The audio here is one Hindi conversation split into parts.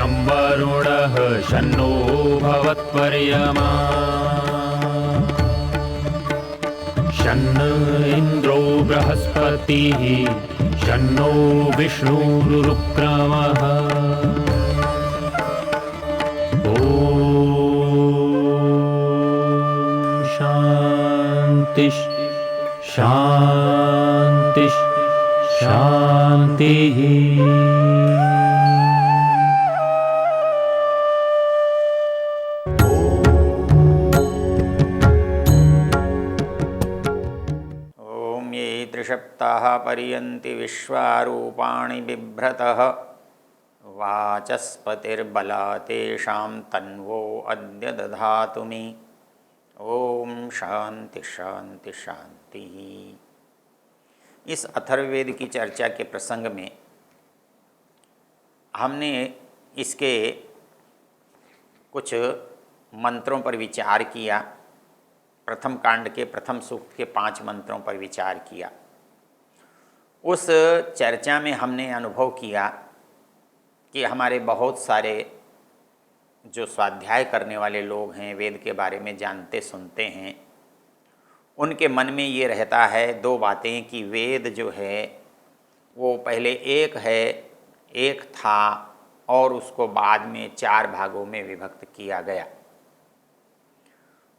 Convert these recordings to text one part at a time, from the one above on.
शं वरुणः शन्नो भवत्वर्यमा शन्न इन्द्रो बृहस्पतिः शन्नो विष्णुरुक्रमः ॐ शान्ति शान्ति शान्तिः। त्रिसप्ताह पर्यन्ति विश्वारूपाणि बिभ्रतः वाचस्पतिर्बला तेषां तन्वो अद्य दधातु मे। ओम शांति शांति शांति। इस अथर्ववेद की चर्चा के प्रसंग में हमने इसके कुछ मंत्रों पर विचार किया। प्रथम कांड के प्रथम सूक्त के 5 मंत्रों पर विचार किया। उस चर्चा में हमने अनुभव किया कि हमारे बहुत सारे जो स्वाध्याय करने वाले लोग हैं, वेद के बारे में जानते सुनते हैं, उनके मन में ये रहता है 2 बातें कि वेद जो है वो पहले एक था और उसको बाद में 4 भागों में विभक्त किया गया।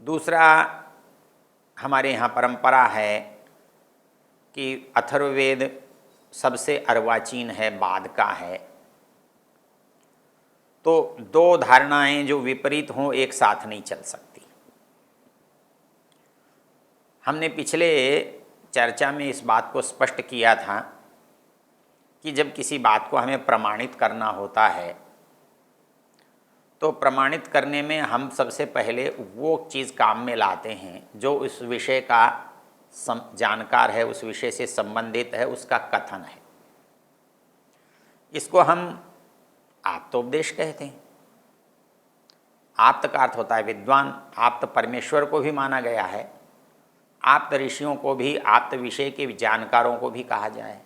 दूसरा, हमारे यहाँ परंपरा है कि अथर्ववेद सबसे अर्वाचीन है, बाद का है। तो 2 धारणाएं जो विपरीत हों एक साथ नहीं चल सकती। हमने पिछले चर्चा में इस बात को स्पष्ट किया था कि जब किसी बात को हमें प्रमाणित करना होता है तो प्रमाणित करने में हम सबसे पहले वो चीज़ काम में लाते हैं जो उस विषय का जानकार है, उस विषय से संबंधित है, उसका कथन है। इसको हम आप्तोपदेश कहते हैं। आप्त का अर्थ होता है विद्वान। आप्त परमेश्वर को भी माना गया है, आप्त ऋषियों को भी, आप्त विषय के जानकारों को भी कहा जाए।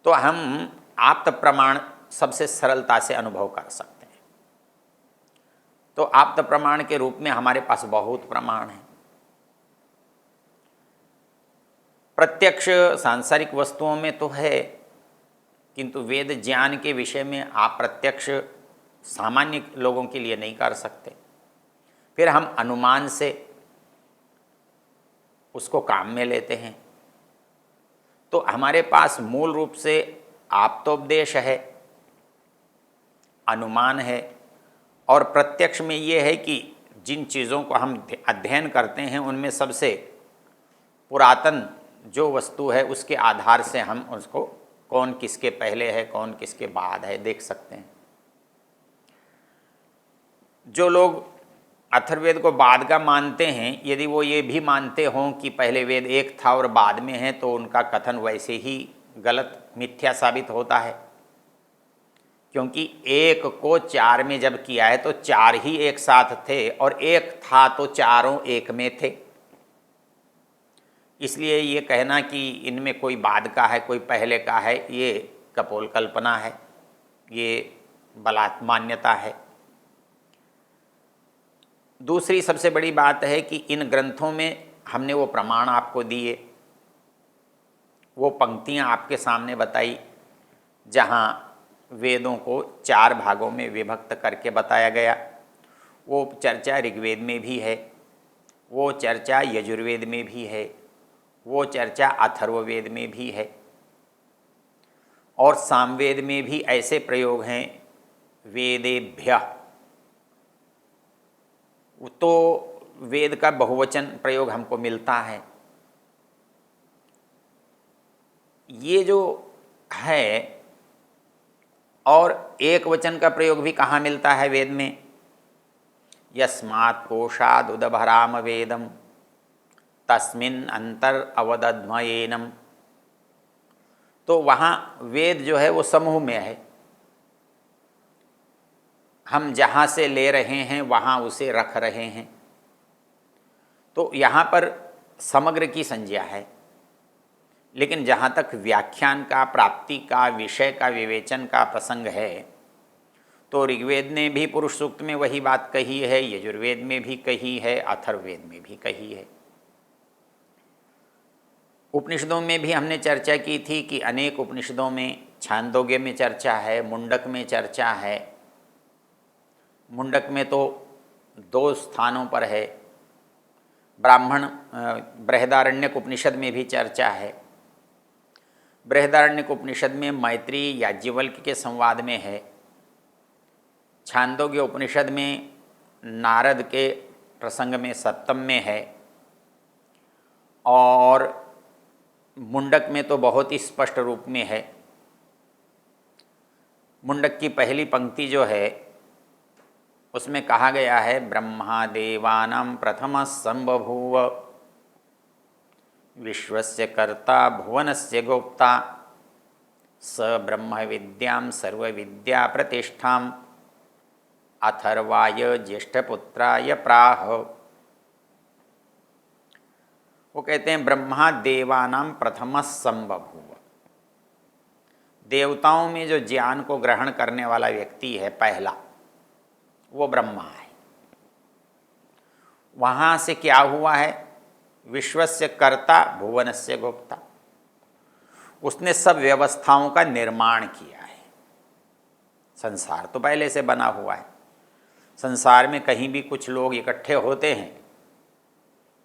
तो हम आप्त प्रमाण सबसे सरलता से अनुभव कर सकते हैं। तो आप्त प्रमाण के रूप में हमारे पास बहुत प्रमाण हैं। प्रत्यक्ष सांसारिक वस्तुओं में तो है, किंतु वेद ज्ञान के विषय में आप प्रत्यक्ष सामान्य लोगों के लिए नहीं कर सकते। फिर हम अनुमान से उसको काम में लेते हैं। तो हमारे पास मूल रूप से आप्तोपदेश है, अनुमान है, और प्रत्यक्ष में ये है कि जिन चीज़ों को हम अध्ययन करते हैं उनमें सबसे पुरातन जो वस्तु है उसके आधार से हम उसको कौन किसके पहले है, कौन किसके बाद है, देख सकते हैं। जो लोग अथर्ववेद को बाद का मानते हैं, यदि वो ये भी मानते हों कि पहले वेद एक था और बाद में है, तो उनका कथन वैसे ही गलत, मिथ्या साबित होता है। क्योंकि 1 को 4 में जब किया है तो 4 ही एक साथ थे, और 1 था तो चारों एक में थे। इसलिए ये कहना कि इनमें कोई बाद का है, कोई पहले का है, ये कपोल कल्पना है, ये बलात् मान्यता है। दूसरी सबसे बड़ी बात है कि इन ग्रंथों में हमने वो प्रमाण आपको दिए, वो पंक्तियाँ आपके सामने बताई जहाँ वेदों को 4 भागों में विभक्त करके बताया गया। वो चर्चा ऋग्वेद में भी है, वो चर्चा यजुर्वेद में भी है, वो चर्चा अथर्ववेद में भी है, और सामवेद में भी ऐसे प्रयोग हैं वेदेभ्य। तो वेद का बहुवचन प्रयोग हमको मिलता है। ये जो है, और एक वचन का प्रयोग भी कहाँ मिलता है वेद में? यस्मात् कोशाद् उदभराम वेदम तस्मिन् अंतर अवदध्मयेनम। तो वहाँ वेद जो है वो समूह में है। हम जहाँ से ले रहे हैं वहाँ उसे रख रहे हैं। तो यहाँ पर समग्र की संज्ञा है। लेकिन जहाँ तक व्याख्यान का, प्राप्ति का, विषय का विवेचन का प्रसंग है, तो ऋग्वेद ने भी पुरुष सूक्त में वही बात कही है, यजुर्वेद में भी कही है, अथर्ववेद में भी कही है। उपनिषदों में भी हमने चर्चा की थी कि अनेक उपनिषदों में छांदोग्य में चर्चा है, मुंडक में चर्चा है। मुंडक में तो 2 स्थानों पर है, बृहदारण्यक उपनिषद में भी चर्चा है। बृहदारण्यक उपनिषद में मैत्री याज्ञवल्क्य के संवाद में है। छांदोग्य उपनिषद में नारद के प्रसंग में 7 में है। और मुंडक में तो बहुत ही स्पष्ट रूप में है। मुंडक की पहली पंक्ति जो है उसमें कहा गया है, ब्रह्मा देवानां प्रथमः संबभूव विश्वस्य कर्ता भुवनस्य गोप्ता स ब्रह्म विद्यां सर्वविद्या प्रतिष्ठाम् अथर्वाय ज्येष्ठपुत्राय प्राह। वो कहते हैं ब्रह्मा देवानां प्रथमः संबभूव, देवताओं में जो ज्ञान को ग्रहण करने वाला व्यक्ति है पहला, वो ब्रह्मा है। वहाँ से क्या हुआ है, विश्वस्य कर्ता भुवनस्य गोप्ता, उसने सब व्यवस्थाओं का निर्माण किया है। संसार तो पहले से बना हुआ है। संसार में कहीं भी कुछ लोग इकट्ठे होते हैं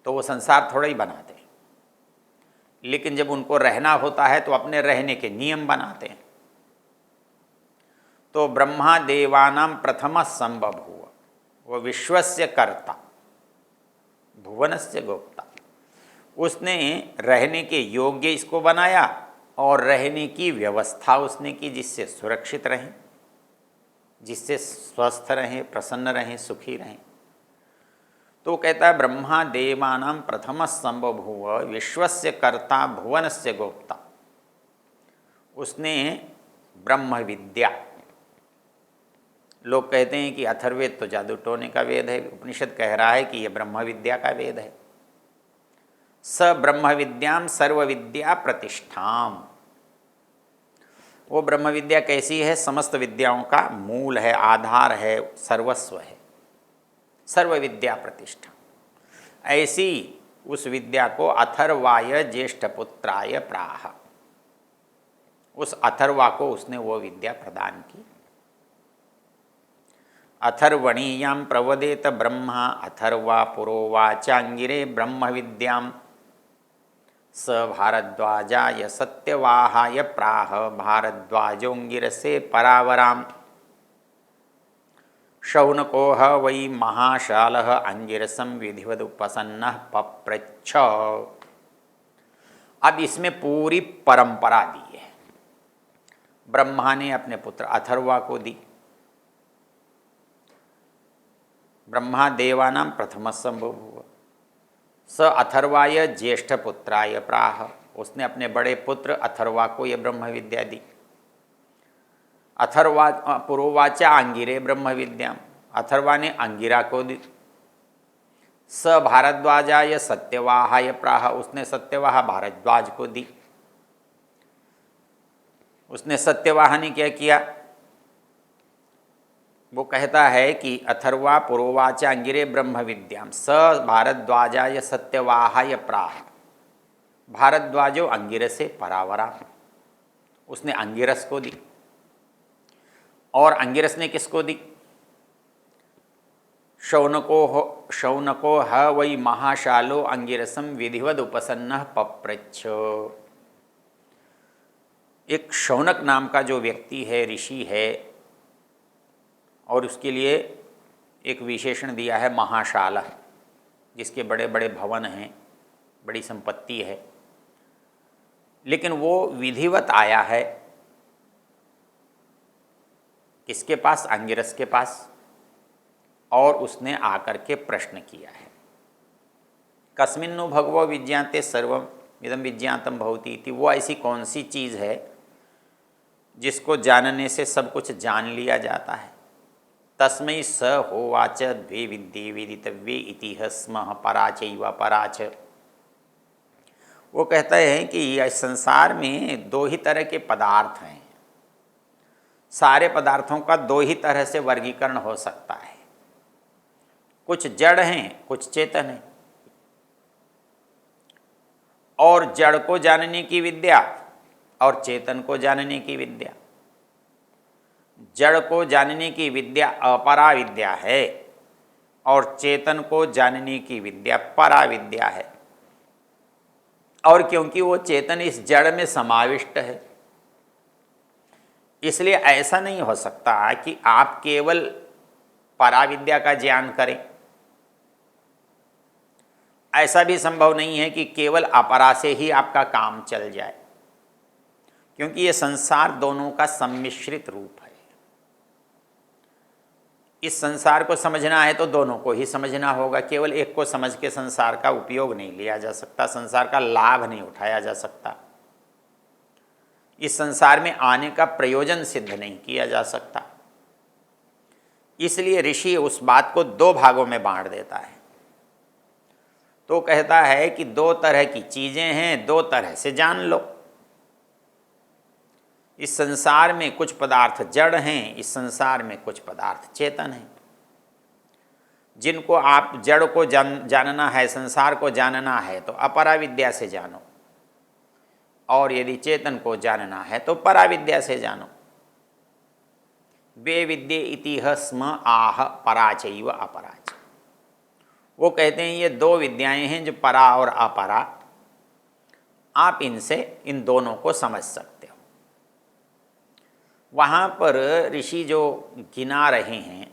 तो वो संसार थोड़ा ही बनाते हैं, लेकिन जब उनको रहना होता है तो अपने रहने के नियम बनाते हैं। तो ब्रह्मा देवानां प्रथमः संबभूव, वो विश्वस्य कर्ता भुवनस्य गोप्ता, उसने रहने के योग्य इसको बनाया और रहने की व्यवस्था उसने की जिससे सुरक्षित रहें, जिससे स्वस्थ रहें, प्रसन्न रहें, सुखी रहें। तो कहता है ब्रह्मा देवानां प्रथमः संबभूव विश्वस्य कर्ता भुवनस्य गोप्ता, उसने ब्रह्म विद्या, लोग कहते हैं कि अथर्ववेद तो जादू टोने का वेद है, उपनिषद कह रहा है कि यह ब्रह्म विद्या का वेद है। स ब्रह्म विद्याम सर्व विद्या प्रतिष्ठाम, वो ब्रह्म विद्या कैसी है, समस्त विद्याओं का मूल है, आधार है, सर्वस्व है, सर्व विद्या प्रतिष्ठा। ऐसी उस विद्या को अथर्वाय ज्येष्ठपुत्राय प्राह, उस अथर्वा को उसने वो विद्या प्रदान की। अथर्वणीयां प्रवदेत ब्रह्मा अथर्वा पुरोवाचांगिरे ब्रह्म विद्यां स भारद्वाजाय सत्यवाहाय प्राह भारद्वाजोंगिरसे परावराम शौनकोह वै महाशालः अंगिरसं विधिवदुपसन्नः पप्रच्छ। अब इसमें पूरी परंपरा दी है। ब्रह्मा ने अपने पुत्र अथर्वा को दी। ब्रह्मा देवानां प्रथमः संबभूव स अथर्वाय ज्येष्ठपुत्राय प्राह, उसने अपने बड़े पुत्र अथर्वा को यह ब्रह्म विद्या दी। अथर्वा पुरोवाचा अंगिरे ब्रह्म विद्याम, अथर्वा ने अंगिरा को दी। स भारद्वाजाय सत्यवाहाय प्राह, उसने सत्यवाह भारद्वाज को दी। उसने सत्यवाह ने क्या किया, वो कहता है कि अथर्वा पुरोवाचा अंगिरे ब्रह्म विद्याम स भारद्वाजाय सत्यवाहाय प्राह भारद्वाजो अंगिरसे परावरा, उसने अंगिरस को दी। और अंगिरस ने किसको दी, शौनको ह वै महाशालो अंगिरसम विधिवद उपसन्नः पप्रच्छ। एक शौनक नाम का जो व्यक्ति है, ऋषि है, और उसके लिए एक विशेषण दिया है महाशाला, जिसके बड़े बड़े भवन हैं, बड़ी संपत्ति है, लेकिन वो विधिवत आया है किसके पास, अंगिरस के पास, और उसने आकर के प्रश्न किया है, कस्मिन्नु भगवो विज्ञाते सर्वम इदं विज्ञातम भवति इति, वो ऐसी कौन सी चीज़ है जिसको जानने से सब कुछ जान लिया जाता है। तस्मै स होवाच द्वे विद्ये विदितव्ये इति स्मः पराचैव पराच। वो कहता है कि इस संसार में 2 ही तरह के पदार्थ हैं, सारे पदार्थों का दो ही तरह से वर्गीकरण हो सकता है, कुछ जड़ हैं, कुछ चेतन हैं। और जड़ को जानने की विद्या और चेतन को जानने की विद्या। जड़ को जानने की विद्या अपरा विद्या है और चेतन को जानने की विद्या परा विद्या है। और क्योंकि वो चेतन इस जड़ में समाविष्ट है, इसलिए ऐसा नहीं हो सकता कि आप केवल पराविद्या का ज्ञान करें। ऐसा भी संभव नहीं है कि केवल अपरा से ही आपका काम चल जाए, क्योंकि ये संसार दोनों का सम्मिश्रित रूप है। इस संसार को समझना है तो दोनों को ही समझना होगा। केवल एक को समझ के संसार का उपयोग नहीं लिया जा सकता, संसार का लाभ नहीं उठाया जा सकता, इस संसार में आने का प्रयोजन सिद्ध नहीं किया जा सकता। इसलिए ऋषि उस बात को दो भागों में बांट देता है। तो कहता है कि दो तरह की चीजें हैं, दो तरह से जान लो। इस संसार में कुछ पदार्थ जड़ हैं, इस संसार में कुछ पदार्थ चेतन हैं। जिनको आप जड़ को जानना है, संसार को जानना है तो अपरा विद्या से जानो, और यदि चेतन को जानना है तो परा विद्या से जानो। वे विद्ये इतिह स्म आह पराचैव अपराच। वो कहते हैं ये दो विद्याएं हैं जो परा और अपरा, आप इनसे इन दोनों को समझ सकते हो। वहाँ पर ऋषि जो गिना रहे हैं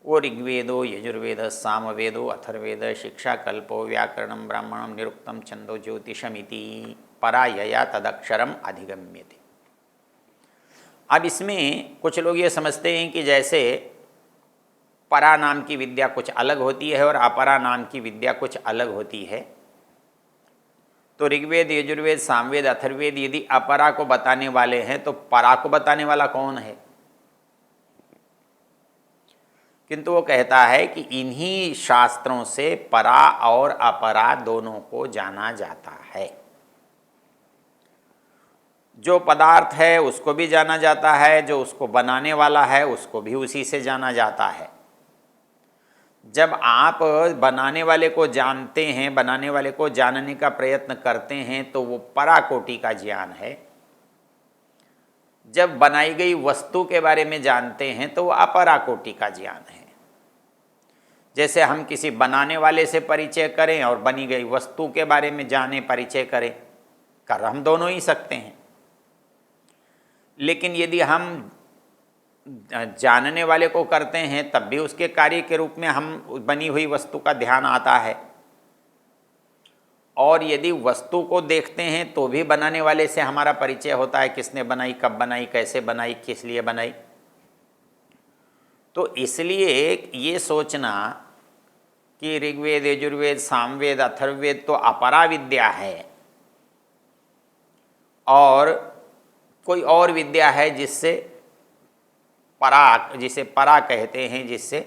वो ऋग्वेदो यजुर्वेद सामवेदो अथर्वेद शिक्षा कल्पो व्याकरणम ब्राह्मणम निरुक्तम छंदो ज्योतिषमिति परायया तदक्षरम अधिगम्यते। अब इसमें कुछ लोग ये समझते हैं कि जैसे परा नाम की विद्या कुछ अलग होती है और अपरा नाम की विद्या कुछ अलग होती है, तो ऋग्वेद यजुर्वेद सामवेद अथर्वेद यदि अपरा को बताने वाले हैं तो परा को बताने वाला कौन है? किंतु वो कहता है कि इन्हीं शास्त्रों से परा और अपरा दोनों को जाना जाता है। जो पदार्थ है उसको भी जाना जाता है, जो उसको बनाने वाला है उसको भी उसी से जाना जाता है। जब आप बनाने वाले को जानते हैं, बनाने वाले को जानने का प्रयत्न करते हैं तो वो पराकोटि का ज्ञान है। जब बनाई गई वस्तु के बारे में जानते हैं तो वो अपराकोटि का ज्ञान है। जैसे हम किसी बनाने वाले से परिचय करें और बनी गई वस्तु के बारे में जाने, परिचय करें, कर हम दोनों ही सकते हैं। लेकिन यदि हम जानने वाले को करते हैं तब भी उसके कार्य के रूप में हम बनी हुई वस्तु का ध्यान आता है, और यदि वस्तु को देखते हैं तो भी बनाने वाले से हमारा परिचय होता है, किसने बनाई, कब बनाई, कैसे बनाई, किस लिए बनाई। तो इसलिए ये सोचना कि ऋग्वेद यजुर्वेद सामवेद अथर्ववेद तो अपरा विद्या है और कोई और विद्या है जिससे परा, जिसे परा कहते हैं, जिससे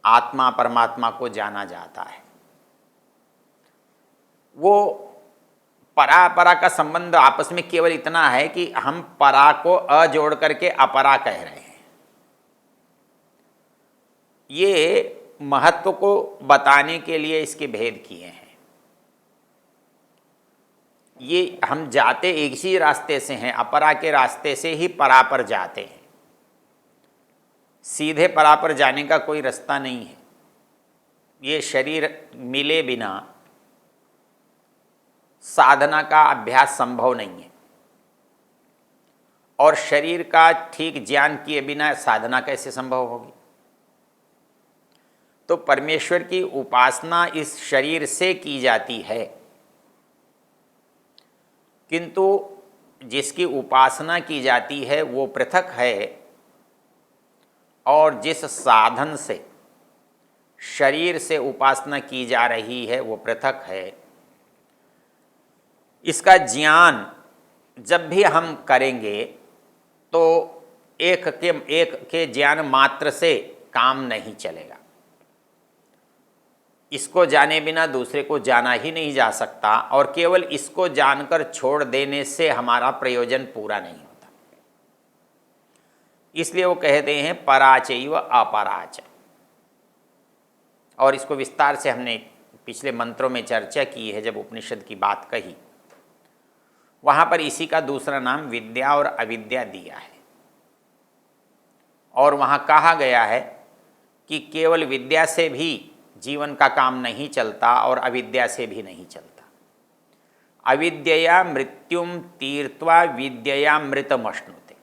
आत्मा परमात्मा को जाना जाता है, वो परा परा का संबंध आपस में केवल इतना है कि हम परा को अ जोड़ करके अपरा कह रहे हैं। ये महत्व को बताने के लिए इसके भेद किए हैं। ये हम जाते एक ही रास्ते से हैं, अपरा के रास्ते से ही परा पर जाते हैं। सीधे परा पर जाने का कोई रास्ता नहीं है। ये शरीर मिले बिना साधना का अभ्यास संभव नहीं है, और शरीर का ठीक ज्ञान किए बिना साधना कैसे संभव होगी? तो परमेश्वर की उपासना इस शरीर से की जाती है, किंतु जिसकी उपासना की जाती है वो पृथक है, और जिस साधन से शरीर से उपासना की जा रही है वो पृथक है। इसका ज्ञान जब भी हम करेंगे तो एक के ज्ञान मात्र से काम नहीं चलेगा। इसको जाने बिना दूसरे को जाना ही नहीं जा सकता, और केवल इसको जानकर छोड़ देने से हमारा प्रयोजन पूरा नहीं होता। इसलिए वो कहते हैं पराचैव अपराच। और इसको विस्तार से हमने पिछले मंत्रों में चर्चा की है। जब उपनिषद की बात कही, वहाँ पर इसी का दूसरा नाम विद्या और अविद्या दिया है। और वहाँ कहा गया है कि केवल विद्या से भी जीवन का काम नहीं चलता और अविद्या से भी नहीं चलता। अविद्यया मृत्युम तीर्त्वा विद्यया मृतमश्नुते।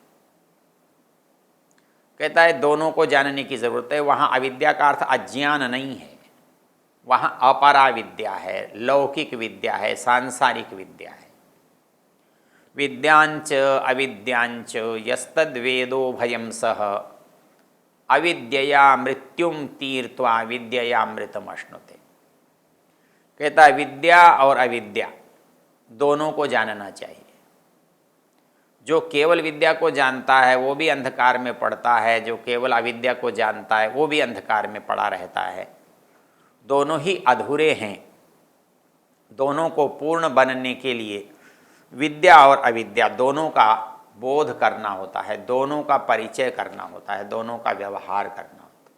कहता है दोनों को जानने की जरूरत है। वहाँ अविद्या का अर्थ अज्ञान नहीं है, वहाँ अपरा विद्या है, लौकिक विद्या है, सांसारिक विद्या है। विद्यांच अविद्यांच यस्तद्वेदो भयं सह अविद्यया मृत्युम तीर्त्वा विद्यया मृतमश्नुते। कहता है विद्या और अविद्या दोनों को जानना चाहिए। जो केवल विद्या को जानता है वो भी अंधकार में पड़ता है, जो केवल अविद्या को जानता है वो भी अंधकार में पड़ा रहता है। दोनों ही अधूरे हैं। दोनों को पूर्ण बनने के लिए विद्या और अविद्या दोनों का बोध करना होता है, दोनों का परिचय करना होता है, दोनों का व्यवहार करना होता है।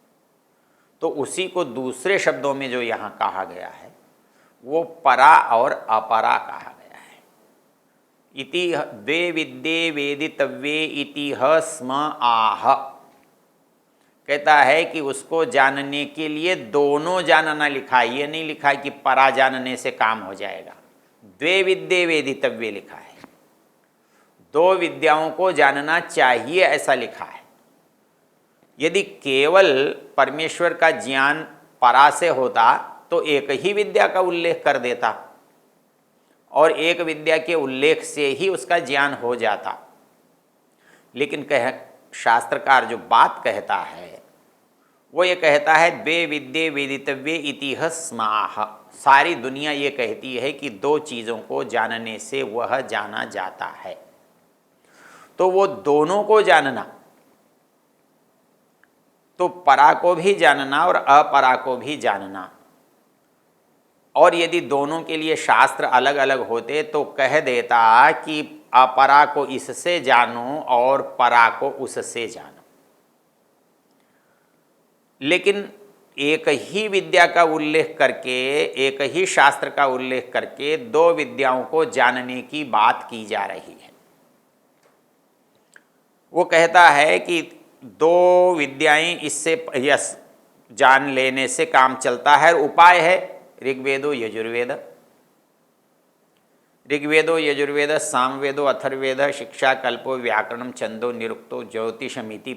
तो उसी को दूसरे शब्दों में जो यहाँ कहा गया है वो परा और अपरा कहा गया है। इति द्वे विद्ये वेदितव्ये इति ह स्म आह। कहता है कि उसको जानने के लिए दोनों जानना लिखा है। ये नहीं लिखा है कि परा जानने से काम हो जाएगा। द्वे विद्ये वेदितव्ये लिखा है, दो विद्याओं को जानना चाहिए ऐसा लिखा है। यदि केवल परमेश्वर का ज्ञान परा से होता तो एक ही विद्या का उल्लेख कर देता और एक विद्या के उल्लेख से ही उसका ज्ञान हो जाता। लेकिन शास्त्रकार जो बात कहता है वो ये कहता है द्वे विद्ये वेदितव्ये इति ह स्माह। सारी दुनिया ये कहती है कि दो चीज़ों को जानने से वह जाना जाता है। तो वो दोनों को जानना, तो परा को भी जानना और अपरा को भी जानना। और यदि दोनों के लिए शास्त्र अलग अलग होते तो कह देता कि अपरा को इससे जानो और परा को उससे जानो। लेकिन एक ही विद्या का उल्लेख करके, एक ही शास्त्र का उल्लेख करके दो विद्याओं को जानने की बात की जा रही है। वो कहता है कि दो विद्याएं इससे यस जान लेने से काम चलता है। उपाय है ऋग्वेदो यजुर्वेद। ऋग्वेदो यजुर्वेद सामवेदो अथर्ववेद शिक्षा कल्पो व्याकरणम छंदो निरुक्तो ज्योतिषमिति।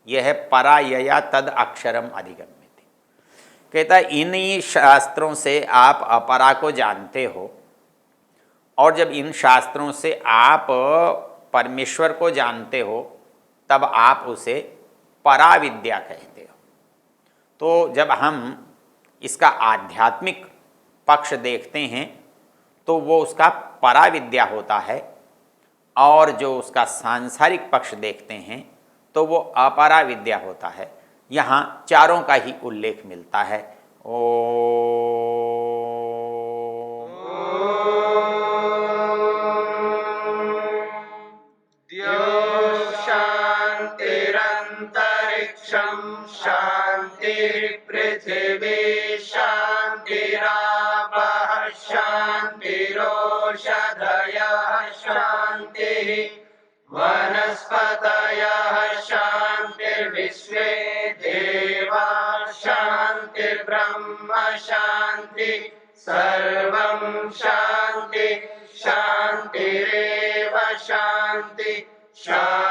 यह है परा यया तद अक्षरम अधिगम्यते। कहता है इन शास्त्रों से आप अपरा को जानते हो, और जब इन शास्त्रों से आप परमेश्वर को जानते हो तब आप उसे परा विद्या कहते हो। तो जब हम इसका आध्यात्मिक पक्ष देखते हैं तो वो उसका परा विद्या होता है, और जो उसका सांसारिक पक्ष देखते हैं तो वो अपरा विद्या होता है। यहाँ चारों का ही उल्लेख मिलता है। शांतिरंतरिक्षं शांतिर्पृथिवी शांतिरापः शांतिरोषधयः शांतिः वनस्पतयः शांतिर्विश्वे देवा शांतिर्ब्रह्म शांति सर्वं शांति शांतिरेव शांति शांति